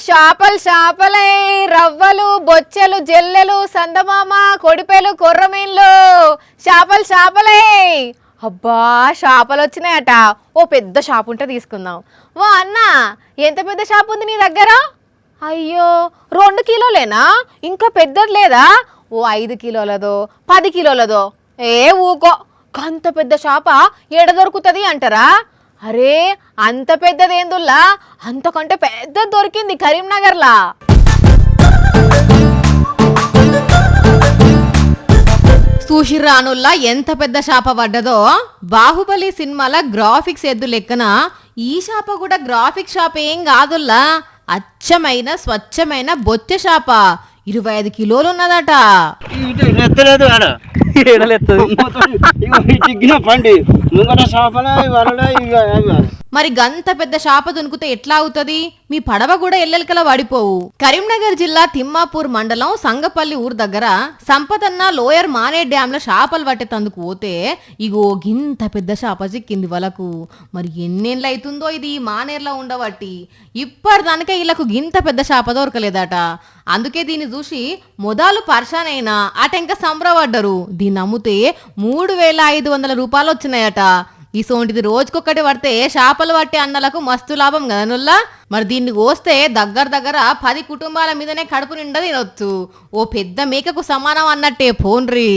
చేపలు చేపలే రవ్వలు బొచ్చెలు జల్లెలు సందమామ కొడిపేలు కొర్రమీన్లు చేపలు చేపలే. అబ్బా చేపలు వచ్చినాయట. ఓ పెద్ద షాప్ ఉంటే తీసుకుందాం. ఓ అన్న ఎంత పెద్ద షాప్ ఉంది నీ దగ్గర? అయ్యో 2 కిలోలేనా? ఇంకా పెద్దది లేదా? ఓ 5 కిలోలదో 10 కిలోలదో? ఏ ఊకో, అంత పెద్ద షాప ఎడ దొరుకుతుంది అంటారా? అరే అంత పెద్దదేందుల్లా, అంతకంటే పెద్ద దొరికింది కరీంనగర్లా. చూసిర్రానుల్లా ఎంత పెద్ద షాప పడ్డదో. బాహుబలి సినిమాల గ్రాఫిక్స్ ఎద్దు లెక్కన ఈ షాప కూడా గ్రాఫిక్ షాప్ ఏం కాదుల్లా, అచ్చమైన స్వచ్ఛమైన బొచ్చే షాప. 25 కిలోలు ఉన్నదట. మరి గంత పెద్ద షాప దునుకుతే ఎట్లా అవుతుంది? మీ పడవ కూడా ఎల్లెలకల పడిపోవు. కరీంనగర్ జిల్లా తిమ్మాపూర్ మండలం సంగపల్లి ఊరు దగ్గర సంపదన్న లోయర్ మానే డ్యామ్ లో చేపలు పట్టేతందుకు పోతే ఇగో గింత పెద్ద చేప చిక్కింది వాళ్ళకు. మరి ఎన్నేళ్ళు అవుతుందో ఇది మానేర్లో ఉండబట్టి ఇప్పటిదానికే వీళ్ళకు గింత పెద్ద చేప దొరకలేదట. అందుకే దీన్ని చూసి మొదలు పర్షానైనా అటెంక సంబరపడ్డరు. దీన్ని అమ్ముతే 3500 రూపాయలు వచ్చినాయట. ఇసోంటిది రోజుకొక్కటి పడితే చేపలు పట్టే అన్నలకు మస్తు లాభం కదా నుల్లా. మరి దీన్ని కోస్తే దగ్గర 10 కుటుంబాల మీదనే కడుపు నిండా తినొచ్చు. ఓ పెద్ద మేకకు సమానం అన్నట్టే పోన్రీ.